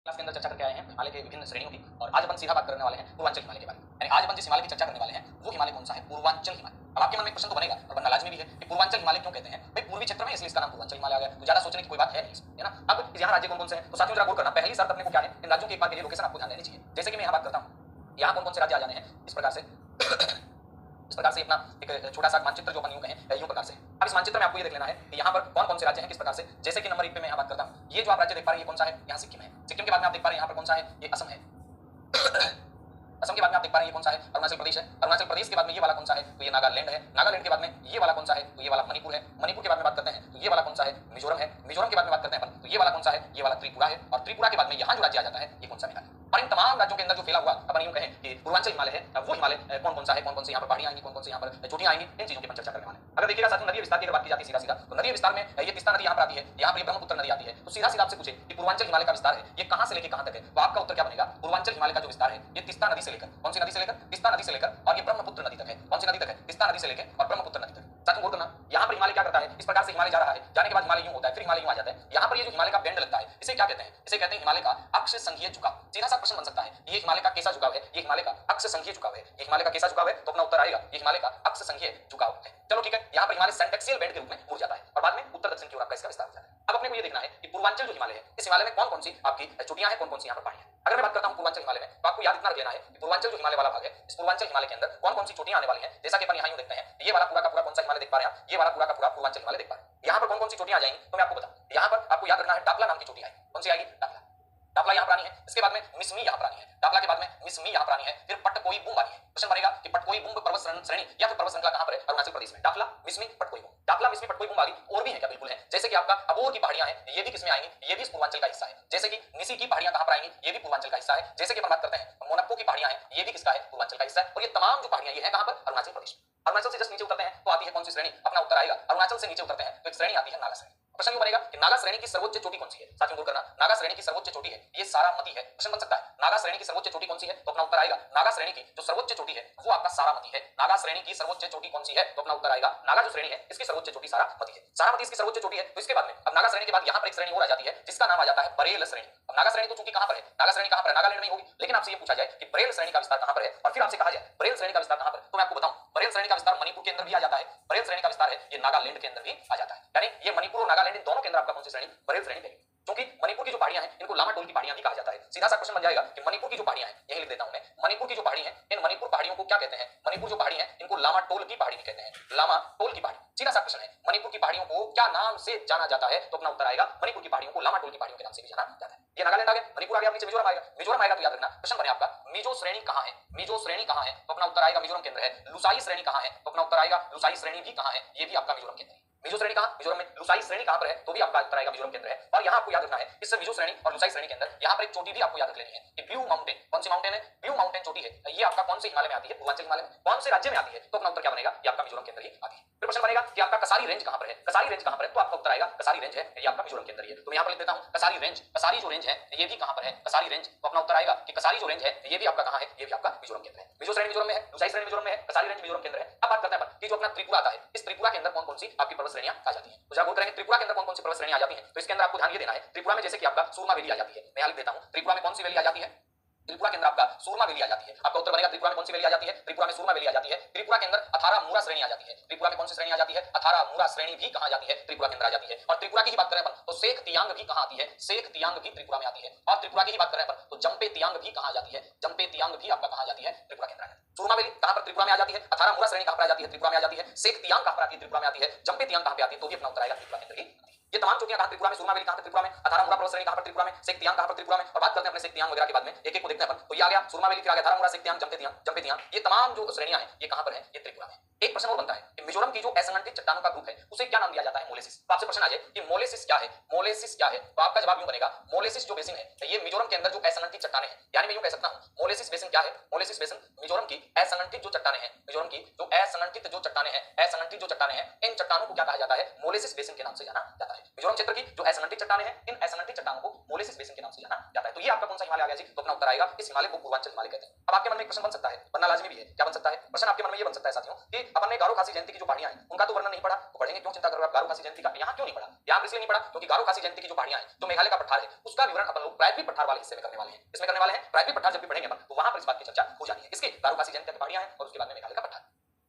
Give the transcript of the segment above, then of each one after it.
Class के अंदर चर्चा करके आए हैं हिमालय के विभिन्न श्रेणियों की। और आज अपन सीधा बात करने वाले हैं पूर्वांचल हिमालय के बारे में। यानी आज अपन जिस हिमालय की चर्चा करने वाले हैं वो हिमालय कौन सा है? पूर्वांचल हिमालय। अब आपके मन में एक प्रश्न तो बनेगा और बनना लाजमी भी है कि पूर्वांचल हिमालय क्यों कहते हैं? भाई पूर्वी क्षेत्र में इसलिए इसका नाम पूर्वांचल हिमालय आ गया। तो ज्यादा सोचने की कोई बात है नहीं, है ना। अब यहाँ राज्य कौन कौन से हैं तो साथियों जरा गौर करना। पहली शर्त अपने को क्या है, इन राज्यों की एक बार के लिए लोकेशन आपको ध्यान देनी चाहिए। जैसे कि मैं यहाँ बात करता हूँ, यहाँ कौन कौन से राज्य आ जाने हैं इस प्रकार से इस प्रकार से अपना एक छोटा सा मानचित्र जो अपन यूं कहें यूं प्रकार से। अब इस मानचित्र में आपको ये देख लेना है कि यहाँ पर कौन कौन से राज्य हैं किस प्रकार से। जैसे कि नंबर 1 पे मैं यहाँ बात करता हूँ, ये जो आप राज्य देख पा रहे हैं ये कौन सा है? यहाँ सिक्किम है। सिक्किम के बाद में आप देख पा रहे हैं यहाँ पर कौन सा है? ये असम है। असम के बाद में आप देख पा रहे हैं ये कौन सा है? अरुणाचल प्रदेश है। अरुणाचल प्रदेश के बाद में ये वाला कौन सा है? तो ये नागालैंड है। नागालैंड के बाद में ये वाला कौन सा है? तो ये वाला मणिपुर है। मणिपुर के बाद में बात करते हैं तो ये वाला कौन सा है? मिजोरम है। मिजोरम के बाद में बात करते हैं अपन तो ये वाला कौन सा है? ये वाला त्रिपुरा है। और त्रिपुरा के बाद में यहाँ जो राज्य आ जाता है ये कौन सा? मेघालय। और इन तमाम राज्यों के अंदर जो फैला हुआ अपन यूं कहें कि पूर्वांचल हिमालय है, वो हिमालय कौन कौन सा है, कौन कौन से यहाँ पर पहाड़ियां आएंगी, कौन कौन से यहाँ पर चोटियां आएंगी, इन चीजों की अपन चर्चा करने वाले हैं। अगर देखिएगा साथियों, नदी विस्तार की अगर बात की जाती है सीधा सीधा तो नदी विस्तार में ये तीस्ता नदी यहाँ पर आती है, यहाँ पर ये ब्रह्मपुत्र नदी आती है। तो सीधा सीधा आपसे पूछे कि पूर्वांचल हिमालय का विस्तार है ये कहां से लेकर कहां तक है, तो आपका उत्तर क्या बनेगा? पूर्वांचल हिमालय का जो विस्तार है ये तीस्ता नदी से लेकर, कौन सी नदी से लेकर? तीस्ता नदी से लेकर और ये ब्रह्मपुत्र नदी तक है। कौन सी नदी तक है? तीस्ता नदी से लेकर और ब्रह्मपुत्र नदी तक। साथियों गौर करना, यहाँ पर हिमालय क्या करता है, इस प्रकार से हिमालय जा रहा है, जाने के बाद हिमालय यूं होता है, फिर हिमालय यूं आ जाता है। यहाँ पर ये जो हिमालय का बेंड लगता है इसे क्या कहते हैं? इसे कहते हैं हिमालय का अक्ष संघीय झुकाव। सीधा सा प्रश्न बन सकता है, ये हिमालय का कैसा झुकाव है? ये हिमालय का अक्ष संघीय झुकाव है। ये हिमालय का कैसा झुकाव है? तो अपना उत्तर आएगा ये हिमालय का अक्ष संघीय झुकाव है। चलो ठीक है, यहाँ पर हिमालय सेंटेक्सियल बेंड के रूप में मुड़ जाता है और बाद में उत्तर दक्षिण की ओर आपका इसका विस्तार हो जाता है। अब अपने को ये देखना है कि पूर्वांचल जो हिमालय है इस हिमालय में कौन कौन सी आपकी चोटियां हैं, कौन कौन सी यहाँ पर पहाड़ियां हैं। अगर मैं बात करता हूँ पूर्वांचल हिमालय में तो आपको याद इतना रख लेना है कि पूर्वांचल जो हिमालय वाला भाग है इस पूर्वांचल हिमालय के अंदर कौन कौन सी चोटियां आने वाली हैं। जैसा कि अपन यहाँ यूं देखते हैं, ये वाला पूरा का पूरा कौन सा हिमालय देख पा रहे हैं, ये वाला पूरा का पूरा पूर्वांचल हिमालय देख पा रहे हैं। यहाँ पर कौन कौन सी चोटियां आ जाएंगी तो मैं आपको बता, यहाँ पर आपको याद रखना है डापला नाम की चोटी आएगी। कौन सी आएगी? डापला। डापला यहाँ पर आनी है। इसके बाद में मिसमी यहाँ पर आनी है। डापला के बाद में मिसमी यहाँ पर आनी है। फिर पटकोई बुम आनी है। क्वेश्चन बनेगा कि पटकोई बुम पर्वत श्रेणी या फिर पर्वत श्रृंखला कहां पर है? अरुणाचल प्रदेश में। डापला मिसमी पटकोई बुम, डापला मिसमी पटकोई बुम आदि और भी है क्या? बिल्कुल है। जैसे कि आपका अबोर की पहाड़ियां हैं, ये भी किसमें आएंगी? ये भी इस पूर्वांचल का हिस्सा है। जैसे कि निसी की पहाड़ियां कहां पर आएंगी? ये भी पूर्वांचल का हिस्सा है। जैसे कि अपन बात करते हैं मोनक्को की पहाड़ियां हैं, ये भी किसका है? पूर्वांचल का हिस्सा है। और ये तमाम जो पहाड़ियां ये है कहां पर? अरुणाचल प्रदेश। अरुणाचल से जस्ट नीचे उतरते हैं तो आती है कौन सी श्रेणी? अपना उत्तर आएगा अरुणाचल से नीचे उतरते हैं तो एक श्रेणी आती है नागा श्रेणी। प्रश्न ये बनेगा कि नागा श्रेणी की सर्वोच्च चोटी कौन सी है? साथियों गौर करना, नागा श्रेणी की सर्वोच्च चोटी है ये सारामती है। प्रश्न बन सकता है नागा श्रेणी की सर्वोच्च चोटी कौन सी है तो अपना उत्तर आएगा नागा श्रेणी की जो सर्वोच्च चोटी है वो आपका सारामती है। नागा श्रेणी की सर्वोच्च चोटी कौन सी है तो अपना उत्तर आएगा नागा जो श्रेणी है इसकी सर्वोच्च चोटी सारामती है। सारामती इसकी सर्वोच्च चोटी है। तो इसके बाद में अब नागा श्रेणी के बाद यहाँ पर एक श्रेणी और आ जाती है जिसका नाम आ जाता है बरेल श्रेणी। अब नागा श्रेणी तो चूंकि कहां पर है? नागा श्रेणी कहां पर है? नागालैंड में होगी। लेकिन आपसे ये पूछा जाए कि बरेल श्रेणी का विस्तार कहां पर है और फिर आपसे कहा जाए बरेल श्रेणी का विस्तार कहां पर, तो मैं आपको बताऊं बरेल श्रेणी का विस्तार मणिपुर के अंदर भी आ जाता है। बरेल श्रेणी का विस्तार है ये नागालैंड के अंदर भी आ जाता है। यानी ये मणिपुर और नागालैंड इन दोनों के अंदर आपका कौन सी श्रेणी? बरेल श्रेणी है। क्योंकि मणिपुर की जो पहाड़ियां हैं इनको लामा टोल की पहाड़ियां भी कहा जाता है। सीधा सा क्वेश्चन बन जाएगा कि मणिपुर की जो पहाड़ियां हैं, यही लिख देता हूं मैं, मणिपुर की जो पहाड़ी हैं इन मणिपुर पहाड़ियों को क्या कहते हैं? मणिपुर जो पहाड़ी हैं इनको लामा टोल की पहाड़ी भी कहते हैं। लामा टोल की पहाड़ी। सीधा सा क्वेश्चन है मणिपुर की पहाड़ियों को क्या नाम से जाना जाता है तो अपना उत्तर आएगा मणिपुर की पहाड़ियों को लामा टोल की पहाड़ियों के नाम से भी जाना जाता है। ये नागालैंड आ गया, मणिपुर आ गया, नीचे मिजोरम आएगा। मिजोरम आएगा तो याद रखना क्वेश्चन बने आपका मिजो श्रेणी कहां है? मिजो श्रेणी कहां है तो अपना उत्तर आएगा मिजोरम केंद्र है। लुसाई श्रेणी कहां है तो अपना उत्तर आएगा लुसाई श्रेणी भी कहां है? ये भी आपका मिजोरम केंद्र है। मिजो श्रेणी कहां? मिजोरम में। लुसाई श्रेणी कहां पर है तो भी आपका उत्तर आएगा मिजोरम केंद्र है। और यहां आपको याद रखना है इस मिजो श्रेणी और लुसाई श्रेणी के अंदर यहां पर एक चोटी भी आपको याद रख लेनी है कि ब्लू माउंटेन। कौन सी माउंटेन है? ब्लू माउंटेन चोटी है। ये आपका कौन से हिमालय में आती है? पूर्वांचल हिमालय में। कौन से राज्य में आती है तो अपना उत्तर क्या बनेगा? ये आपका मिजोरम के अंदर ही आती है। फिर प्रश्न बनेगा कि आपका कसारी रेंज कहां पर है? कसारी रेंज कहां पर है तो आपका उत्तर आएगा कसारी रेंज है ये आपका मिजोरम के अंदर ही है। तो मैं यहां पर लिख देता हूं कसारी रेंज। कसारी जो रेंज है ये भी कहां पर है? कसारी रेंज। तो अपना उत्तर आएगा कि कसारी जो रेंज है ये भी आपका कहां है? ये भी आपका मिजोरम के अंदर है। मिजो श्रेणी मिजोरम में है, लुसाई श्रेणी मिजोरम में है, कसारी रेंज मिजोरम के अंदर है। अब बात करते हैं कि जो अपना त्रिपुरा आता है इस त्रिपुरा के अंदर कौन कौन सी आपकी पर्वत श्रेणियां आ जाती हैं। तो जरा गौर करेंगे त्रिपुरा के अंदर कौन कौन सी पर्वत श्रेणी आ जाती हैं। तो इसके अंदर आपको ध्यान ये देना है त्रिपुरा में जैसे कि आपका सूरमा वैली आ जाती है। मैं यहां लिख देता हूं त्रिपुरा में कौन सी वैली आ जाती है? त्रिपुरा के अंदर आपका सूरमा वैली आ जाती है। आपका उत्तर बनेगा त्रिपुरा में कौन सी वैली आ जाती है? त्रिपुरा में सूरमा वैली आ जाती है। त्रिपुरा के अंदर अथारा मूरा श्रेणी आ जाती है। त्रिपुरा में कौन सी श्रेणी आ जाती है? अथारा मूरा श्रेणी भी कहां जाती है? त्रिपुरा के अंदर आ जाती है। और त्रिपुरा की ही बात करें अपन तो शेख तियांग भी कहां आती है? शेख तियांग भी त्रिपुरा में आती है। और त्रिपुरा की ही बात करें अपन तो जंपे तियांग भी कहां जाती है? जंपे तियांग भी आपका कहां जाती है? त्रिपुरा के अंदर। सूरमा वैली कहां पर? त्रिपुरा में आ जाती है। अथारा मूरा श्रेणी कहां पर आ जाती है? त्रिपुरा में आ जाती है। शेख तियांग कहां पर आती है? त्रिपुरा में आती है। जंपे तियांग कहां पे आती है? तो भी अपना उत्तर आएगा त्रिपुरा के अंदर ही। ये तमाम चोटियां कहां? त्रिपुरा में। सूरमा वैली कहां पर? त्रिपुरा में। अथारा मूरा पर्वत श्रेणी कहां पर? त्रिपुरा में। शेख तियांग कहां पर? त्रिपुरा में। और बात करते हैं अपने शेख तियांग वगैरह के बाद में एक एक को देखते हैं अपन। तो ये आ गया सूरमा वैली, फिर आ गया अथारा मूरा, शेख तियांग, जंपे तियांग, जंपे तियांग। ये तमाम जो श्रेणियां हैं ये कहां पर है? ये त्रिपुरा में। एक प्रश्न और बनता है कि मिजोरम की जो असंगठित चट्टानों का ग्रुप है उसे क्या नाम दिया जाता है? मोलेसिस। तो आपसे प्रश्न आ जाए कि मोलेसिस क्या है? मोलेसिस क्या है तो आपका जवाब यूं बनेगा मोलेसिस जो बेसिन है ये मिजोरम के अंदर जो असंगठित चट्टानें हैं, यानी मैं यूं कह सकता हूं मोलेसिस बेसिन क्या है? मोलेसिस बेसिन मिजोरम की असंगठित जो चट्टानें हैं, मिजोरम की जो असंगठित जो चट्टानें हैं, असंगठित जो चट्टानें हैं इन चट्टानों को क्या कहा जाता है? मोलेसिस बेसिन के नाम से जाना जाता है। मिजोरम क्षेत्र की जो असंगठित चट्टानें हैं इन असंगठित चट्टानों को मोलेसिस बेसिन के नाम से जाना जाता है। तो ये आपका कौन सा हिमालय आ गया जी? तो अपना उत्तर आएगा इस हिमालय को पूर्वांचल हिमालय कहते हैं। अब आपके मन में एक प्रश्न बन सकता है, बनना लाजमी भी है, क्या बन सकता है प्रश्न आपके मन में ये बन सकता है साथियों कि अपन ने गारो खासी जयंती की जो पहाड़ियां हैं उनका तो वर्णन नहीं पढ़ा, तो पढ़ेंगे क्यों, चिंता करो आप। गारो खासी जयंती का यहाँ क्यों नहीं पढ़ा? यहाँ इसलिए नहीं पढ़ा क्योंकि गारो खासी जयंती की जो पहाड़ियां हैं, जो मेघालय का पठार है, उसका विवरण अपन लोग प्रायद्वीप पठार वाले हिस्से में करने वाले हैं। इसमें करने वाले हैं प्रायद्वीप पठार, जब भी पढ़ेंगे अपन तो वहां पर इस बात की चर्चा हो जानी है। इसके गारो खासी जयंती की पहाड़ियां हैं और उसके बाद में मेघालय का पठार।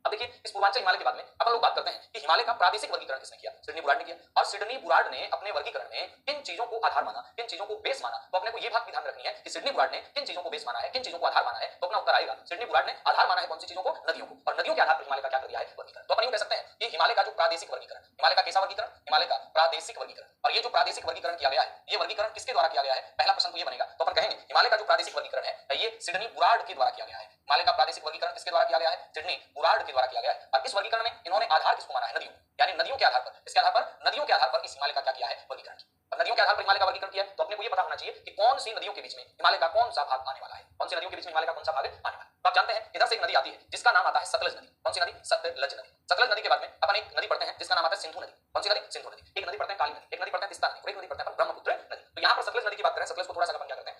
अब देखिए इस पूर्वांचल हिमालय के बाद में अपन लोग बात करते हैं कि हिमालय का प्रादेशिक वर्गीकरण किसने किया? सिडनी बुराड ने किया। और सिडनी बुराड ने अपने वर्गीकरण में किन चीजों को आधार माना, किन चीजों को बेस माना, तो अपने को ये बात भी ध्यान रखनी है कि सिडनी बुराड ने किन चीजों को बेस माना है, किन चीजों को आधार माना है। तो अपना उत्तर आएगा सिडनी बुराड ने आधार माना है कौन सी चीजों को? नदियों को। और नदियों के आधार पर हिमालय का क्या कर दिया है? वर्गीकरण। तो अपन यूं कह सकते हैं कि हिमालय का जो प्रादेशिक वर्गीकरण, हिमालय का कैसा वर्गीकरण? हिमालय का प्रादेशिक वर्गीकरण। और ये जो प्रादेशिक वर्गीकरण किया गया है, ये वर्गीकरण किसके द्वारा किया गया है? पहला प्रश्न तो ये बनेगा। तो अपन कहेंगे हिमालय का जो प्रादेशिक वर्गीकरण है ये सिडनी बुराड के द्वारा किया गया है। हिमालय का प्रादेशिक वर्गीकरण किसके द्वारा किया गया है? सिडनी बुराड के द्वारा किया गया है। और इस वर्गीकरण में इन्होंने आधार किसको माना है? नदियों, यानी नदियों के आधार पर, इसके आधार पर, नदियों के आधार पर इस हिमालय का क्या किया है? वर्गीकरण। और नदियों के आधार पर हिमालय का वर्गीकरण किया है तो अपने को ये पता होना चाहिए कि कौन सी नदियों के बीच में हिमालय का कौन सा भाग आने वाला है, कौन सी नदियों के बीच में हिमालय का कौन सा भाग आने वाला है। तो आप जानते हैं इधर से एक नदी आती है जिसका नाम आता है सतलज नदी। कौन सी नदी? सतलज नदी। सतलज नदी के बाद में अपन एक नदी पढ़ते हैं जिसका नाम आता है सिंधु नदी। कौन सी नदी? सिंधु नदी। एक नदी पढ़ते हैं काली नदी, एक नदी पढ़ते हैं तिस्ता नदी, और एक नदी पढ़ते हैं ब्रह्मपुत्र नदी। तो यहाँ पर सतलज नदी की बात करें, सतलज को थोड़ा सा अपन क्या करते हैं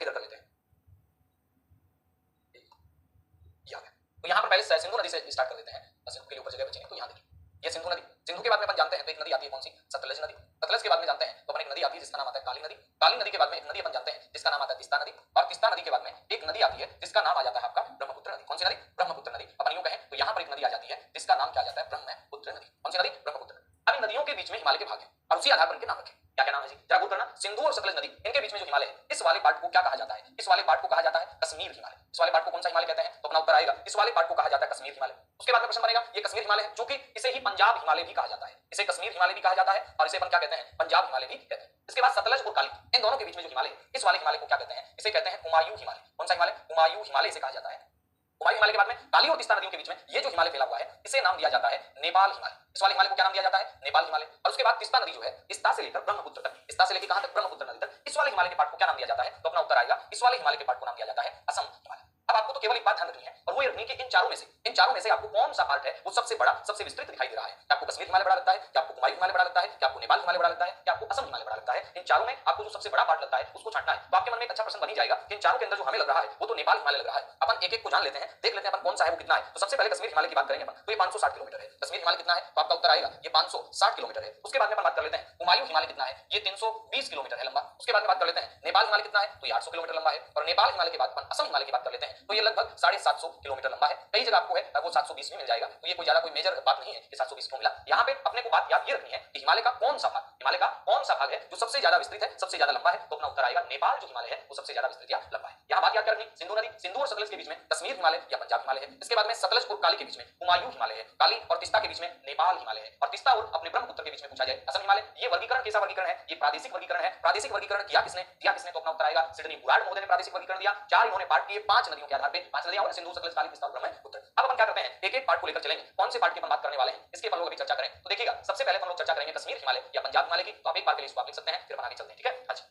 इधर कर लेते हैं, तो यहाँ पर पहले सिंधु नदी से स्टार्ट कर देते हैं, सिंधु के लिए ऊपर जगह बचेंगे। तो यहाँ देखिए ये सिंधु नदी, सिंधु के बाद में अपन जानते हैं तो एक नदी आती है कौन सी? सतलज नदी। सतलज के बाद में जानते हैं तो अपन एक नदी आती है जिसका नाम आता है काली नदी। काली नदी के बाद में एक नदी अपन जानते हैं जिसका नाम आता है तिस्ता नदी। और तिस्ता नदी के बाद में एक नदी आती है जिसका नाम आ जाता है आपका ब्रह्मपुत्र नदी। कौन सी नदी? ब्रह्मपुत्र नदी। अपन यूं कहें तो यहाँ पर एक नदी आ जाती है जिसका नाम क्या आ जाता है? ब्रह्मपुत्र नदी। कौन सी नदी? ब्रह्मपुत्र। अब इन नदियों के बीच में हिमालय के भाग हैं और उसी आधार पर इनके नाम रखें। क्या क्या नाम है जी? जरा गौर करना। सिंधु और सतलज नदी इनके बीच में जो हिमालय है, इस वाले पार्ट को क्या कहा जाता है? इस वाले पार्ट को कहा जाता है कश्मीर हिमालय। इस वाले पार्ट को कौन सा हिमालय कहते हैं? तो अपना उत्तर आएगा इस वाले पार्ट को कहा जाता है कश्मीर हिमालय। उसके बाद में प्रश्न बनेगा ये कश्मीर हिमालय है जो कि इसे ही पंजाब हिमालय भी कहा जाता है, इसे कश्मीर हिमालय भी कहा जाता है और इसे अपन क्या कहते हैं? पंजाब हिमालय भी कहते हैं। इसके बाद सतलज और काली, इन दोनों के बीच में जो हिमालय है, इस वाले हिमालय को क्या कहते हैं? इसे कहते हैं हुमायूं हिमालय। कौन सा हिमालय? हुमायूं हिमालय इसे कहा जाता है। हुमायूं हिमालय के बाद में काली और तिस्ता नदियों के बीच में ये जो हिमालय फैला हुआ है इसे नाम दिया जाता है नेपाल हिमालय। इस वाले हिमालय को क्या नाम दिया जाता है? नेपाल हिमालय। और उसके बाद तिस्ता नदी जो है तिस्ता से लेकर ब्रह्मपुत्र तक, तिस्ता से लेकर कहां तक? ब्रह्मपुत्र नदी तक, इस वाले हिमालय के पार्ट को क्या नाम दिया जाता है? तो अपना उत्तर आएगा इस वाले हिमालय के पार्ट को नाम दिया जाता है असम हिमालय। अब आपको तो केवल एक बात ध्यान रखनी है और वो ये रखनी है कि इन चारों में से आपको कौन सा पार्ट है वो सबसे बड़ा, सबसे विस्तृत दिखाई दे रहा है। क्या आपको कश्मीर हिमालय बड़ा लगता है? क्या आपको हुमायूं हिमालय बड़ा लगता है? क्या आपको नेपाल हिमालय बड़ा लगता है? क्या आपको असम हिमालय बड़ा लगता है? इन चारों में आपको जो सबसे बड़ा पार्ट लगता है उसको छांटना है। तो आपके मन में एक अच्छा प्रश्न बन ही जाएगा कि इन चारों के अंदर जो हमें लग रहा है वो तो नेपाल हिमालय लग रहा है। अपन एक एक को जान लेते हैं, देख लेते हैं अपन कौन सा है वो कितना है। तो सबसे पहले कश्मीर हिमालय की बात करेंगे अपन, तो ये 560 किलोमीटर है। कश्मीर हिमालय कितना है? तो आपका उत्तर आएगा ये 560 किलोमीटर है। उसके बाद में अपन बात कर लेते हैं हुमायूं हिमालय कितना है? ये 320 किलोमीटर है लंबा। उसके बाद में बात कर लेते हैं नेपाल हिमालय कितना है? तो ये 800 किलोमीटर लंबा है। और नेपाल हिमालय के बाद अपन असम हिमालय की बात कर लेते हैं तो ये लगभग 750 किलोमीटर लंबा है। कई जगह आपको है वो 720 में मिल जाएगा, तो ये कोई ज्यादा कोई मेजर बात नहीं है कि 720 क्यों मिला। यहाँ पे अपने को बात याद ये रखनी है कि हिमालय का कौन सा भाग, हिमालय का कौन सा भाग है जो सबसे ज्यादा विस्तृत है, सबसे ज्यादा लंबा है। तो अपना उत्तर आएगा नेपाल जो हिमालय है वो सबसे ज्यादा विस्तृत या लंबा है। यहाँ बात याद करनी, सिंधु नदी, सिंधु और सतलज के बीच में कश्मीर हिमालय या पंजाब हिमालय है। इसके बाद में सतलज और काली के बीच में हुमायूं हिमालय है। काली और तिस्ता के बीच में नेपाल हिमालय है। और तिस्ता और अपने ब्रह्मपुत्र के बीच में पूछा जाए असम हिमालय। ये वर्गीकरण कैसा वर्गीकरण है? ये प्रादेशिक वर्गीकरण है। प्रादेशिक वर्गीकरण किया किसने? दिया किसने? तो अपना उत्तर आएगा सिडनी बुराड महोदय ने प्रादेशिक वर्गीकरण दिया। चार इन्होंने पार्ट किए 5 नदियों के आधार पे, 5 नदियां और सिंधु सतलज काली तिस्ता और ब्रह्मपुत्र। अब अपन क्या करते हैं एक एक पार्ट को लेकर चलेंगे, कौन से पार्ट की अपन बात करने वाले हैं इसके अपन लोग अभी चर्चा करें। तो देखिएगा सबसे पहले अपन लोग चर्चा करेंगे कश्मीर हिमालय या पंजाब हिमालय की। तो आप एक बार के लिए इसको आप लिख सकते हैं, फिर अपन आगे चलते हैं, ठीक है। अच्छा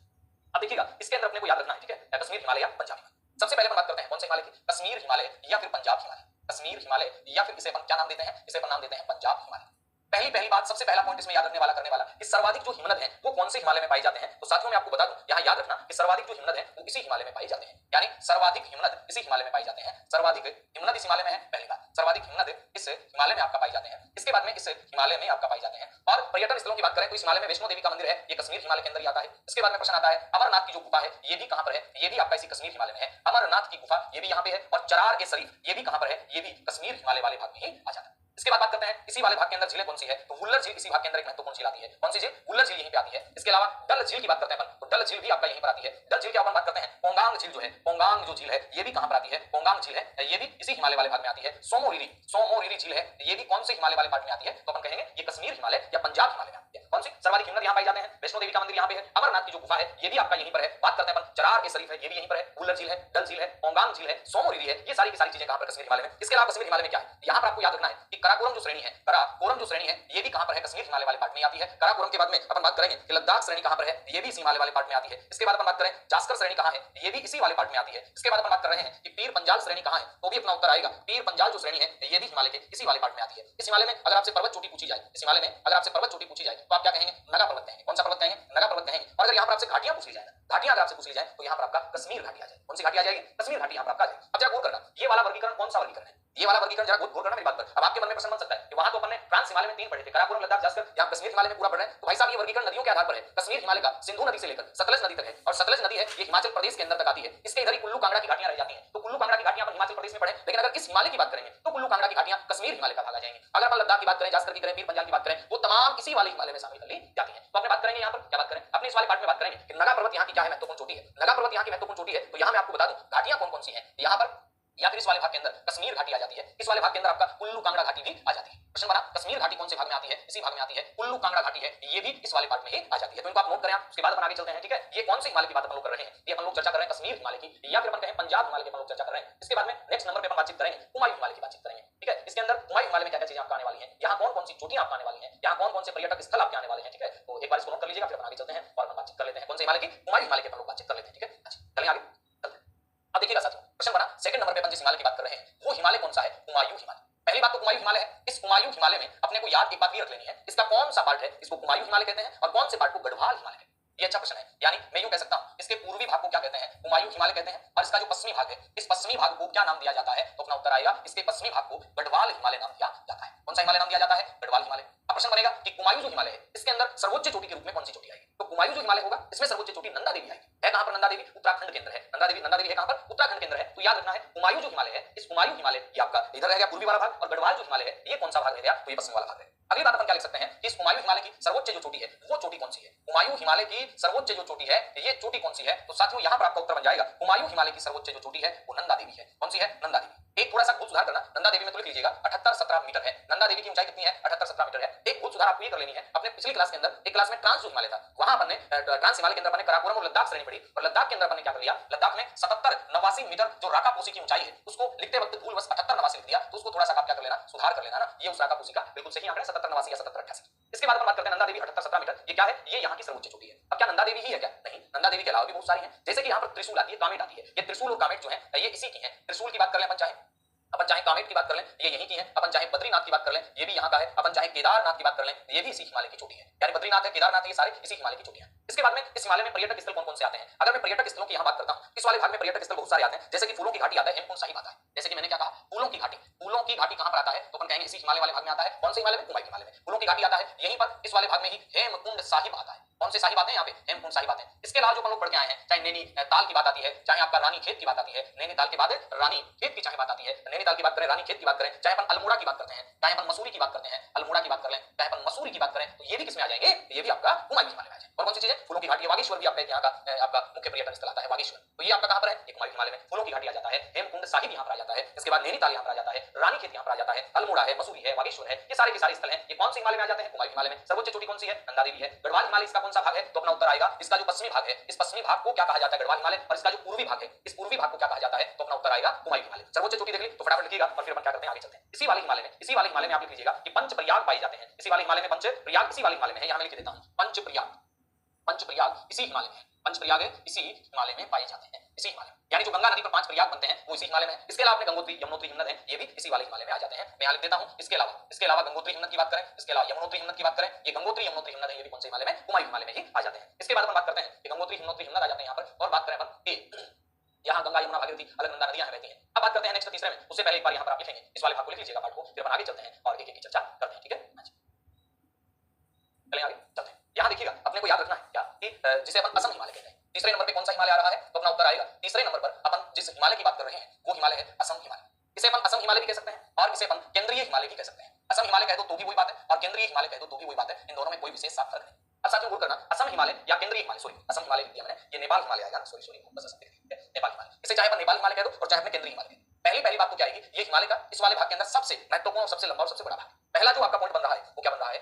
अब देखिएगा इसके अंदर अपने को याद रखना है, ठीक है, कश्मीर हिमालय या पंजाब हिमालय। सबसे पहले अपन बात करते हैं कौन से हिमालय की? कश्मीर हिमालय या फिर पंजाब हिमालय। कश्मीर हिमालय या फिर इसे अपन क्या नाम देते हैं? इसे अपन नाम देते हैं पंजाब हिमालय। पहली बात, सबसे पहला पॉइंट इसमें याद रखने वाला करने वाला कि सर्वाधिक जो हिमनद है वो कौन से हिमालय में पाई जाते हैं। तो साथियों मैं आपको बता दूं यहाँ याद रखना कि सर्वाधिक जो हिमनद है वो इसी हिमालय में पाई जाते हैं, यानी सर्वाधिक हिमनद इसी हिमालय में पाई जाते हैं। सर्वाधिक हिमनद इस हिमालय में है, पहली बात, सर्वाधिक हिमनद इस हिमालय में आपका पाई जाते हैं। इसके बाद में इस हिमालय में आपका पाई जाते हैं। और पर्यटन स्थलों की बात करें तो इस हिमालय में वैष्णो देवी का मंदिर है, ये कश्मीर हिमालय के अंदर ही आता है। इसके बाद में प्रश्न आता है अमरनाथ की जो गुफा है ये भी कहां पर है? ये भी आपका इसी कश्मीर हिमालय में है। अमरनाथ की गुफा ये भी यहाँ पे है। और चरार ए शरीफ ये भी कहां पर है? ये भी कश्मीर हिमालय वाले भाग में ही आ जाता है। इसके बाद बात करते हैं इसी वाले भाग के अंदर झीलें कौन सी है? तो वुल्लर झील इसी भाग के अंदर एक महत्वपूर्ण झील आती है। कौन सी झील? वुल्लर झील यहीं पे आती है। इसके अलावा डल झील की बात करते हैं अपन, तो डल झील भी आपका यहीं पर आती है। डल झील की अपन बात करते हैं पोंगांग झील जो है, पोंगांग जो झील है ये भी कहां पर आती है? पोंगांग झील है ये भी इसी हिमालय वाले भाग में आती है। सोमोरिरी झील है ये भी कौन से हिमालय वाले भाग में आती है? तो अपन कहेंगे ये कश्मीर हिमालय या पंजाब हिमालय में आती है। कौन सी? सर्वाधिक हिमनद यहाँ पाई जाते हैं। वैष्णो देवी का मंदिर यहाँ पे है। अमरनाथ की जो गुफा है ये भी आपका यहीं पर है। बात करते हैं अपन चरार ए शरीफ है ये भी यहीं पर है। वुल्लर झील है, डल झील है, पोंगांग झील है, सोमोरिरी है, ये सारी की सारी चीजें कहां पर? कश्मीर हिमालय में। इसके अलावा कश्मीर हिमालय में क्या है? यहाँ पर आपको याद रखना है कि कराकोरम जो श्रेणी है, कराकोरम जो श्रेणी है ये भी कहां पर है, कश्मीर हिमालय वाले पार्ट में आती है। कराकोरम के बाद में अपन बात करेंगे कि लद्दाख श्रेणी कहां पर है, ये भी इसी हिमालय वाले पार्ट में आती है। इसके बाद अपन बात करें जास्कर श्रेणी कहां है, ये भी इसी वाले पार्ट में आती है। इसके बाद अपन बात कर रहे हैं कि पीर पंजाल श्रेणी कहां है, तो भी अपना उत्तर आएगा पीर पंजाल जो श्रेणी है ये भी हिमालय के इसी वाले पार्ट में आती है। इस हिमालय में अगर आपसे पर्वत चोटी पूछी जाए, इस हिमालय में अगर आपसे पर्वत चोटी पूछी जाए तो आप क्या कहेंगे, नगा पर्वत कहेंगे। कौन सा पर्वत कहेंगे, नगा पर्वत कहेंगे। और अगर यहां पर आपसे घाटियां पूछ ली जाए, घाटियां अगर आपसे पूछ ली जाए तो यहां पर आपका कश्मीर घाटी आ जाएगी। कौन सी घाटी आ जाएगी, कश्मीर घाटी यहां पर आपका आ जाएगी। अब जरा गौर करना, ये वाला वर्गीकरण कौन सा वर्गीकरण है, ये वाला वर्गीकरण जरा गौर करना मेरी बात पर। अब आपके मन में प्रश्न बन सकता है कि वहां तो अपन ने फ्रांस हिमालय में 3 पढ़े थे, कराकोरम लद्दाख जास्कर, यहां कश्मीर हिमालय में पूरा पढ़ रहे हैं। तो भाई साहब ये वर्गीकरण नदियों के आधार पर है। कश्मीर हिमालय का सिंधु नदी से लेकर सतलज नदी तक है और सतलज नदी है ये हिमाचल प्रदेश के अंदर तक आती है। इसके इधर ही कुल्लू कांगड़ा की घाटियां रह जाती हैं। तो कुल्लू कांगड़ा की घाटियां अपन हिमाचल प्रदेश में पढ़े, लेकिन अगर इस हिमालय की बात करेंगे तो कुल्लू कांगड़ा की घाटियां कश्मीर हिमालय का भाग आ जाएंगे। अगर अपन लद्दाख की बात करें, जास्कर की करें, पीर पंजाल की बात करें, वो तमाम इसी वाले हिमालय में शामिल कर ली जाती हैं। तो अपने बात करेंगे यहां पर क्या बात करें, अपने इस वाले पार्ट में बात करेंगे कि नगा पर्वत यहां की क्या है, महत्वपूर्ण चोटी है। नगा पर्वत यहां की महत्वपूर्ण चोटी है। तो यहां मैं आपको बता दूं घाटियां कौन कौन सी हैं यहां पर, या फिर इस वाले भाग के अंदर कश्मीर घाटी आ जाती है, इस वाले भाग के अंदर आपका कुल्लू कांगड़ा घाटी भी आ जाती है। प्रश्न बना कश्मीर घाटी कौन से भाग में आती है, इसी भाग में आती है। कुल्लू कांगड़ा घाटी है ये भी इस वाले पार्ट में ही आ जाती है। तो इनको आप नोट करें, उसके बाद अपन आगे चलते हैं। ठीक है, ये कौन से हिमालय की बात अपन लोग कर रहे हैं, ये अपन लोग चर्चा कर रहे हैं कश्मीर हिमालय की, या फिर अपन कहें पंजाब हिमालय की अपन लोग चर्चा कर रहे हैं। इसके बाद में नेक्स्ट नंबर पे अपन बातचीत करेंगे हुमायूं हिमालय की बातचीत करेंगे। ठीक है, इसके अंदर हुमायूं हिमालय में क्या क्या चीजें आपको आने वाली हैं, यहाँ कौन कौन सी चोटियां आपको आने वाली हैं, यहाँ कौन कौन से पर्यटक स्थल आपके आने वाले हैं। ठीक है, तो एक बार इसको नोट कर लीजिएगा, फिर अपन आगे चलते हैं और अपन बातचीत कर लेते हैं कौन से हिमालय की, हुमायूं हिमालय की अपन लोग बातचीत कर लेते हैं। ठीक है, अच्छा चलें आगे चलते हैं। अब देखिएगा साथियों, प्रश्न बना सेकंड नंबर पे अपन जिस हिमालय की बात कर रहे हैं वो हिमालय कौन सा है, हुमायूं हिमालय। पहली बात तो हुमायूं हिमालय है। इस हुमायूं हिमालय में अपने को याद एक बात ये रख लेनी है, इसका कौन सा पार्ट है इसको हुमायूं हिमालय कहते हैं और कौन से पार्ट को गढ़वाल हिमालय कहते हैं। ये अच्छा प्रश्न है। यानी मैं यूं कह सकता हूं इसके पूर्वी भाग को क्या कहते हैं, हुमायूं हिमालय कहते हैं, और इसका जो पश्चिमी भाग है इस पश्चिमी भाग को क्या नाम दिया जाता है, तो अपना उत्तर आएगा इसके पश्चिमी भाग को गढ़वाल हिमालय नाम दिया जाता है। कौन सा हिमालय नाम दिया जाता है, गढ़वाल हिमालय। अब प्रश्न बनेगा कि हुमायूं जो हिमालय है इसके अंदर सर्वोच्च चोटी के रूप में कौन सी चोटी आएगी, तो हुमायूं जो हिमालय होगा इसमें सर्वोच्च चोटी नंदा देवी आएगी। है कहां पर नंदा देवी, उत्तराखंड के अंदर है। नंदा देवी है कहां पर, उत्तराखंड के अंदर है। तो याद रखना है हुमायूं जो हिमालय है, इस हुमायूं हिमालय ये आपका इधर रह गया पूर्वी वाला भाग, और गढ़वाल जो हिमालय है ये कौन सा भाग रह गया, तो ये पश्चिमी वाला भाग है। अगली बात अपन क्या लिख सकते हैं कि इस हुमायूं हिमालय की सर्वोच्च जो चोटी है वो चोटी कौन सी है, हुमायूं हिमालय की सर्वोच्च जो चोटी है ये चोटी कौन सी है। तो साथियों यहां पर आपका उत्तर बन जाएगा हुमायूं हिमालय की सर्वोच्च जो चोटी है वो नंदा देवी है। कौन सी है, नंदा देवी। एक थोड़ा सा भूल सुधार करना, नंदा देवी में तो लिख लीजिएगा 78-17 मीटर है। नंदा देवी की ऊंचाई कितनी है, 78-17 मीटर है। एक भूल सुधार आपको ये कर लेनी है, अपने पिछली क्लास के अंदर एक क्लास में ट्रांस जो हिमालय था वहां अपन ने ट्रांस हिमालय के अंदर अपन ने कराकोरम और लद्दाख श्रेणी पढ़ी, और लद्दाख के अंदर अपन ने क्या कर लिया, लद्दाख में 77-89 मीटर जो राकापोसी की ऊंचाई है उसको लिखते वक्त भूलवश 78-89 लिख दिया, तो उसको थोड़ा सा आप क्या कर लेना, सुधार कर लेना ना। ये उस राकापोसी का बिल्कुल सही आंकड़ा 77-89 या 77-88। इसके बाद अपन बात करते हैं नंदा देवी 78-17 मीटर, ये क्या है, ये यहाँ की सर्वोच्च चोटी है। अब क्या नंदा देवी ही है क्या, नहीं, नंदा देवी के अलावा भी बहुत सारी हैं, जैसे कि यहाँ पर त्रिशूल आती है, कामेट आती है। ये त्रिशूल और कामेट जो है ये इसी की है। त्रिशूल की बात कर लें अपन चाहे कामेट की बात कर लें ये यहीं की है, अपन चाहे बद्रीनाथ की बात कर लें ये भी यहाँ का है, अपन चाहे केदारनाथ की बात कर लें ये भी इसी हिमालय की चोटी है। यानी बद्रीनाथ है, केदारनाथ है, ये सारे इसी हिमालय की चोटियां। इसके बाद में इस हिमालय में पर्यटक स्थल कौन कौन से आते हैं, अगर मैं पर्यटक स्थलों की यहाँ बात करता हूँ इस वाले भाग में पर्यटक स्थल बहुत सारे आते हैं, जैसे कि फूलों की घाटी आता है, हेमकुंड साहिब आता है। जैसे कि मैंने क्या कहा, फूलों की घाटी कहां पर आता है, तो अपन कहेंगे इसी हिमालय वाले भाग में आता है। कौन से हिमालय में, हुमायूं हिमालय में फूलों की घाटी आता है। यहीं पर इस वाले भाग में ही हेमकुंड साहिब आता है। कौन से साहिब आते हैं यहाँ पे, हेमकुंड साहिब आते हैं। इसके अलावा जो अपन लोग पढ़ के आए हैं, चाहे नैनीताल की बात आती है, चाहे आपका रानी खेत की बात आती है, नैनीताल के बाद रानी खेत की चाहे बात आती है, नैनीताल की बात करें, रानी खेत की बात करें, चाहे अपन अल्मोड़ा की बात करते हैं, चाहे अपन मसूरी की बात करते हैं, अल्मोड़ा की बात कर लें, चाहे अपन मसूरी की बात करें, तो ये भी किसमें आ जाएंगे, ये भी आपका हुमायूं हिमालय में आ जाएंगे। और कौन सी चीज है, फूलों की घाटी, बागेश्वर भी आपका यहाँ का आपका मुख्य पर्यटन स्थल आता है बागेश्वर, तो ये आपका कहां पर है, एक हुमायूं हिमालय में फूलों की घाटी आ जाता है, हेमकुंड साहिब यहाँ पर आ जाता है, इसके बाद नैनीताल यहाँ पर आ जाता है, रानी खेत यहाँ पर आ जाता है, अल्मोड़ा है, मसूरी है, बागेश्वर है, ये सारे के सारे स्थल हैं। ये कौन से हिमालय में आ जाते हैं, हुमायूं हिमालय में। सर्वोच्च चोटी कौन सी है, नंदा देवी है। गढ़वाल हिमालय इसका कौन सा भाग है, तो अपना उत्तर आएगा इसका जो पश्चिमी भाग है, इस पश्चिमी भाग को क्या कहा जाता है, गढ़वाल हिमालय, और इसका जो पूर्वी भाग है इस पूर्वी भाग को क्या कहा जाता है, तो अपना उत्तर आएगा हुमायूं हिमालय। सर्वोच्च चोटी देख ली तो फटाफट लिखिएगा, और फिर अपन क्या करते हैं आगे चलते हैं। इसी वाले हिमालय में आप लिख लीजिएगा कि पंचप्रयाग पाए जाते हैं। इसी वाले हिमालय में पंचप्रयाग इसी वाले हिमालय में है, यहाँ मैं लिख देता हूँ पंचप्रयाग इसी हिमालय में है, पंचप्रयाग इसी हिमालय में पाए जाते हैं, इसी हिमालय में। यानी जो गंगा नदी पर 5 प्रयाग बनते हैं वो इसी हिमालय में है। इसके अलावा अपने गंगोत्री यमुनोत्री हिमनद है, ये भी इसी वाले हिमालय में आ जाते हैं। मैं यहाँ लिख देता हूँ इसके अलावा गंगोत्री हिमनद की बात करें, इसके अलावा यमुनोत्री हिमनद की बात करें, ये गंगोत्री यमुनोत्री हिमनद है, ये भी कौन से हिमालय में, हुमायूं हिमालय में ही आ जाते हैं। इसके बाद अपन बात करते हैं कि गंगोत्री यमुनोत्री हिमनद आ जाते हैं यहाँ पर, और बात करें अपन यहाँ गंगा यमुना भागीरथी अलग नंदा नदियां रहती हैं। अब बात करते हैं नेक्स्ट तीसरे में, उससे पहले एक बार यहाँ पर आप लिखेंगे, इस वाले भाग को लिख लीजिएगा पार्ट को, फिर अपन आगे चलते हैं और एक एक की चर्चा करते हैं। ठीक है, चलिए आगे चलते हैं। यहाँ देखिएगा अपने को याद रखना है क्या कि जिसे अपन असम हिमालय कहते हैं, तीसरे नंबर पे कौन सा हिमालय आ रहा है, तो अपना उत्तर आएगा तीसरे नंबर पर अपन जिस हिमालय की बात कर रहे हैं वो हिमालय है असम हिमालय। इसे अपन असम हिमालय भी कह सकते हैं और इसे अपन केंद्रीय हिमालय भी कह सकते हैं। असम हिमालय कह दो तो भी वही बात है, और केंद्रीय हिमालय कह दो तो भी वही बात है, इन दोनों में कोई विशेष साफ फर्क नहीं। अब साथियों गौर करना, असम हिमालय या केंद्रीय हिमालय, सॉरी असम हिमालय लिख दिया मैंने, ये नेपाल हिमालय आएगा, सॉरी बस असम नेपाल हिमालय। इसे चाहे अपन नेपाल हिमालय कह दो और चाहे अपने केंद्रीय हिमालय। पहली बात तो क्या आएगी, ये हिमालय का इस वाले भाग के अंदर सबसे महत्वपूर्ण और सबसे लंबा और सबसे बड़ा भाग। पहला जो आपका पॉइंट बन रहा है वो क्या बन रहा है,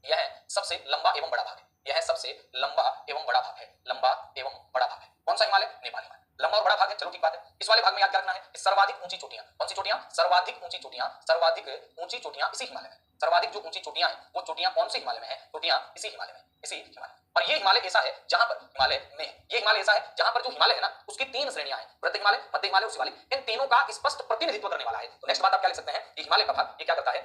यह सबसे लंबा एवं बड़ा भाग है, यह सबसे लंबा एवं बड़ा भाग है, लंबा एवं बड़ा भाग है। कौन सा हिमालय, नेपाल हिमालय, लंबा और बड़ा भाग है। चलो ठीक बात है। इस वाले भाग में याद क्या रखना है, कि सर्वाधिक ऊंची चोटियां, कौन सी चोटियां, सर्वाधिक ऊंची चोटियां, सर्वाधिक ऊंची चोटियां इसी हिमालय में, सर्वाधिक जो ऊंची चोटियां हैं वो चोटियां कौन से हिमालय में है, चोटियां इसी हिमालय में, इसी हिमालय। और ये हिमालय ऐसा है जहां पर हिमालय में, ये हिमालय ऐसा है जहां पर जो हिमालय है ना उसकी तीन श्रेणियां हैं, वृत्त हिमालय, मध्य हिमालय और शिवालिक, इन तीनों का स्पष्ट प्रतिनिधित्व करने वाला है। तो नेक्स्ट बात आप क्या लिख सकते हैं, ये हिमालय का भाग ये क्या करता है,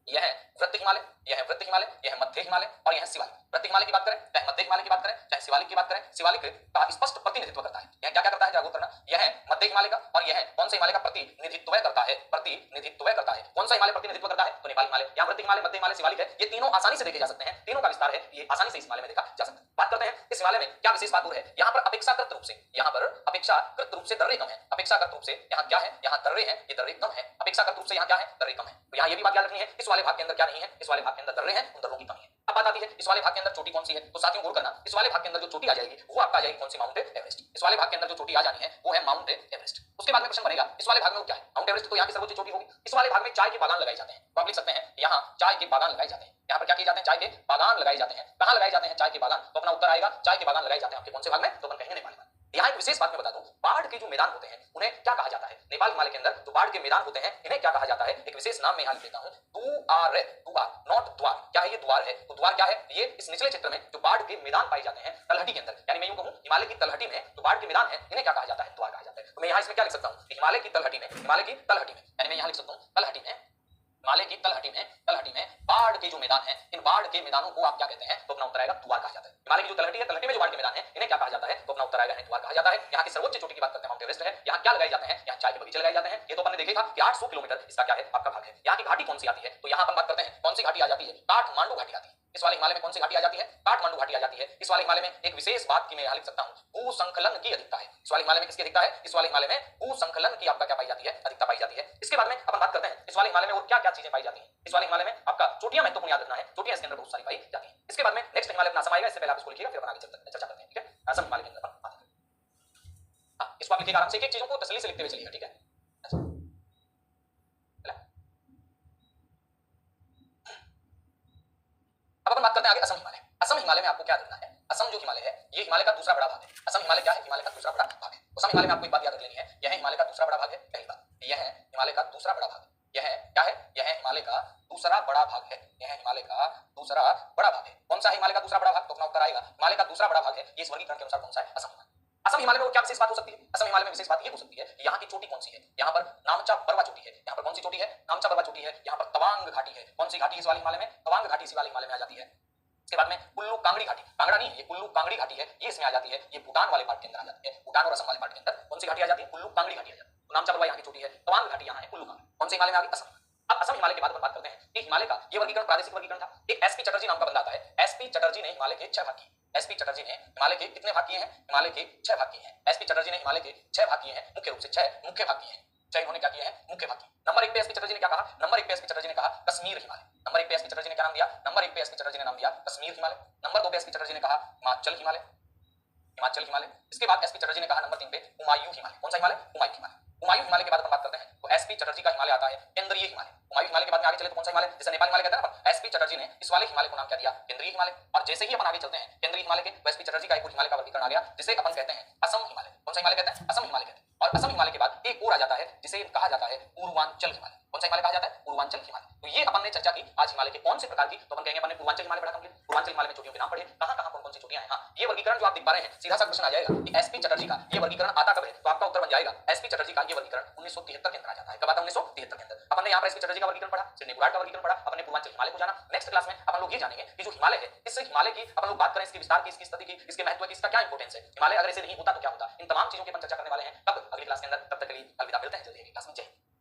यह है वृत्त हिमालय, यह है वृत्त हिमालय, यह है मध्य हिमालय और यह है शिवालिक। वृत्त हिमालय की बात करें चाहे मध्य हिमालय की बात करें चाहे शिवालिक की बात करें, शिवालिक का स्पष्ट प्रतिनिधित्व करता है। यह क्या क्या करता है जरा करना, यह है मध्य हिमालय का और यह है कौन सा हिमालय का प्रतिनिधित्व करता है, प्रतिनिधित्व करता है। कौन सा हिमालय प्रतिनिधित्व करता है, तो नेपाल हिमालय। या वृत्त हिमालय, मध्य हिमालय, शिवालिक है, ये तीनों आसानी से देखे जा सकते हैं, तीनों का विस्तार है, ये आसानी से इस हिमालय में देखा जा सकता है। बात करते हैं इस हिमालय में क्या विशेष बात है, यहाँ पर अपेक्षाकृत रूप से, यहाँ पर अपेक्षाकृत रूप से दर्रे कम है, अपेक्षाकृत रूप से यहाँ क्या है, यहाँ दर्रे हैं, ये दर्रे कम है, अपेक्षाकृत रूप से यहाँ क्या है, दर्रे कम है। तो यहाँ ये भी बात याद रखनी है, इस वाले भाग के अंदर क्या नहीं है, इस वाले भाग के अंदर दर्रे हैं, उन दर्रों की कमी है। अब बात आती है इस वाले भाग के अंदर चोटी कौन सी है, तो साथियों गौर करना, इस वाले भाग के अंदर जो चोटी आ जाएगी वो आपका आ जाएगी कौन सी, माउंट एवरेस्ट। इस वाले भाग के अंदर जो चोटी आ जानी है वो है माउंट एवरेस्ट। उसके बाद में प्रश्न बनेगा इस वाले भाग में वो क्या है, माउंट एवरेस्ट तो यहाँ की सर्वोच्च चोटी होगी। इस वाले भाग में चाय के बागान लगाए जाते हैं, तो आप लिख सकते हैं यहाँ चाय के बागान लगाए जाते हैं। यहाँ पर क्या किए जाते हैं, चाय के बागान लगाए जाते हैं। कहाँ लगाए जाते हैं चाय के बागान, तो अपना उत्तर आएगा चाय के बागान लगाए जाते हैं आपके कौन से भाग में, तो अपन कहेंगे नेपाल में। यहाँ एक विशेष बात मैं बता दूं, बाढ़ के जो मैदान होते हैं उन्हें क्या कहा जाता है, नेपाल हिमालय के अंदर जो बाढ़ के मैदान होते हैं इन्हें क्या कहा जाता है, एक विशेष नाम मैं यहाँ लिख देता हूँ, दुआर, नॉट द्वार। क्या है ये, द्वार है। तो द्वार क्या है, ये इस निचले क्षेत्र में जो बाढ़ के मैदान पाए जाते हैं तलहटी के अंदर, यानी मैं यूं कहूं हिमालय की तलहटी में जो बाढ़ के मैदान है इन्हें क्या कहा जाता है, द्वार कहा जाता है। तो मैं यहाँ इसमें क्या लिख सकता हूँ, हिमालय की तलहटी में, हिमालय की तलहटी में, यानी मैं यहाँ लिख सकता हूँ तलहटी में, हिमालय की तलहटी में बाढ़ के जो मैदान हैं इन बाढ़ के मैदानों को आप क्या कहते हैं, तो अपना उत्तर आएगा द्वार कहा जाता है। हिमालय की जो तलहटी है, तलहटी में जो बाढ़ के मैदान है इन्हें क्या कहा जाता है, तो अपना उत्तर आएगा द्वार कहा जाता है। यहाँ की सर्वोच्च चोटी की बात करते हैं माउंट एवरेस्ट है। यहाँ क्या लगाए जाते हैं, यहाँ चाय के बगीचे लगाए जाते हैं। ये तो अपन ने देखेगा कि 800 किलोमीटर इसका क्या है आपका भाग है। यहाँ की घाटी कौन सी आती है, तो यहाँ अपन बात करते हैं कौन सी घाटी आ जाती है, काठमांडू घाटी आती है। इस वाले हिमालय में कौन सी घाटी आ जाती है, काठमांडू घाटी आ जाती है। इस वाले हिमालय में एक विशेष बात की मैं यहाँ लिख सकता हूँ, भूसंकलन की अधिकता है। इस वाले हिमालय में किसकी अधिकता है, इस वाले हिमालय में भूसंकलन की आपका क्या पाई जाती है, अधिकता पाई जाती है। इसके बाद में अपन बात करते हैं इस वाले हिमालय में और क्या क्या चीजें पाई जाती है। इस वाले हिमालय में आपका चोटियां महत्वपूर्ण याद रखना है, चोटियां इसके अंदर बहुत सारी पाई जाती है। इसके बाद में नेक्स्ट हिमालय अपना असम आएगा, इससे पहले आप इसको लिखिएगा फिर अपन आगे चर्चा करते हैं, ठीक है। असम हिमालय के अंदर बात करें, हाँ इसको आप लिखिएगा आराम से, एक एक चीजों को तसल्ली से लिखते हुए चलिएगा, ठीक है। अब अपन बात करते हैं आगे असम हिमालय। असम हिमालय में आपको क्या देखना है, असम जो हिमालय है ये हिमालय का दूसरा बड़ा भाग है। असम हिमालय क्या है, हिमालय का दूसरा बड़ा भाग है। असम हिमालय में आपको एक बात याद रख लेनी है, यह है हिमालय का दूसरा बड़ा भाग है, पहली बात यह है हिमालय का दूसरा बड़ा भाग, यह है क्या है, यह है हिमालय का दूसरा बड़ा भाग है, यह है हिमालय का दूसरा बड़ा भाग है। कौन सा है हिमालय का दूसरा बड़ा भाग, तो अपना उत्तर आएगा हिमालय का दूसरा बड़ा भाग है। ये इस वर्गीकरण के अनुसार कौन सा है, असम हिमालय। असम हिमालय में क्या विशेष बात हो सकती है, असम हिमालय में विशेष बात ये हो सकती है कि यहाँ की चोटी कौन सी है, यहाँ पर नामचा बरवा चोटी है। यहाँ पर कौन सी चोटी है, नामचा बरवा चोटी है। यहाँ पर तवांग घाटी है, कौन सी घाटी इस वाले हिमालय में, तवांग घाटी इस वाले हिमालय में आ जाती है। इसके बाद में कुल्लू कांगड़ी घाटी, कांगड़ा नहीं ये कुल्लू कांगड़ी घाटी है, ये इसमें आ जाती है, ये भूटान वाले पार्ट के अंदर आ जाती है। भूटान और असम वाले पार्ट के अंदर कौन सी घाटी आ जाती है, कुल्लू कांगड़ी घाटी आ जाती है। तो नामचा बरवा यहाँ की चोटी है, तवांग घाटी यहाँ है, कुल्लू कांगड़ी कौन से हिमालय में आ गई, असम। अब असम हिमालय के बाद बात करते हैं कि हिमालय का ये वर्गीकरण प्रादेशिक वर्गीकरण था। एक एसपी चटर्जी नाम का बंदा आता है, एसपी चटर्जी ने हिमालय के 6 भाग किए। एसपी चटर्जी ने हिमालय के कितने भाग किए हैं, हिमालय के 6 भाग किए हैं। एसपी चटर्जी ने हिमालय के 6 भाग किए हैं, मुख्य रूप से 6 मुख्य भाग किए हैं। 6 इन्होंने क्या किए हैं, मुख्य भाग किए। नंबर 1 पे एसपी चटर्जी ने क्या कहा, नंबर 1 पे एसपी चटर्जी ने कहा कश्मीर हिमालय। नंबर 1 पे एसपी चटर्जी ने क्या नाम दिया, नंबर 1 पे एसपी चटर्जी ने नाम दिया कश्मीर हिमालय। नंबर 2 पे एसपी चटर्जी ने कहा हिमाचल हिमालय, हिमाचल हिमालय। इसके बाद एसपी चटर्जी ने कहा नंबर 3 पे हुमायूं हिमालय। कौन सा हिमालय, हुमायूं हिमालय। हुमायूं हिमालय के बाद अपन बात करते हैं तो एसपी चटर्जी का हिमालय आता है केंद्रीय हिमालय। हुमायूं हिमालय के बाद में आगे चले तो कौन सा हिमालय, जैसे नेपाल हिमालय कहते हैं ना, एसपी चटर्जी ने इस वाले हिमालय को नाम क्या दिया, केंद्रीय हिमालय। और जैसे ही अपन आगे चलते हैं केंद्रीय हिमालय के, तो एसपी चटर्जी का एक हिमालय का वर्गीकरण आ गया जिसे अपन कहते हैं असम हिमालय। कौन सा हिमालय कहते हैं, असम हिमालय कहते हैं। और असम हिमालय के बाद एक और आ जाता है जिसे कहा जाता है पूर्वांचल हिमालय। कौन सा हिमालय कहा जाता है, पूर्वांचल हिमालय। तो ये अपन ने चर्चा की आज हिमालय के कौन से प्रकार की, तो अपन कहेंगे अपन ने पूर्वांचल हिमालय पढ़ा कंप्लीट। पूर्वांचल हिमालय में चोटियों के नाम पढ़े, कहां कहां कौन कौन सी चोटियां हैं। हाँ ये वर्गीकरण जो आप देख पा रहे हैं, सीधा सा क्वेश्चन आ जाएगा कि एसपी चटर्जी का ये वर्गीकरण आता कब है, तो आपका उत्तर बन जाएगा एसपी चटर्जी का ये वर्गीकरण 1973 के अंदर आ जाता है। कब आता है, 1973 के अंदर। अपन ने यहाँ पर एसपी चटर्जी का वर्गीकरण पढ़ा, सिडनी बुलाट का वर्गीकरण पढ़ा, अपन ने पूर्वांचल हिमालय को जाना। नेक्स्ट क्लास में अपन लोग ये जानेंगे कि जो हिमालय है, इस हिमालय की अपन लोग बात करें, इसके विस्तार की, इसकी स्थिति की, इसके महत्व की, इसका क्या इंपोर्टेंस है, हिमालय अगर ऐसे नहीं होता तो क्या होता, इन तमाम चीजों की अपन चर्चा करने वाले हैं कब, अगली क्लास के अंदर। तब तक के लिए अलविदा, मिलते हैं जल्दी अगली क्लास में। जय हिंद।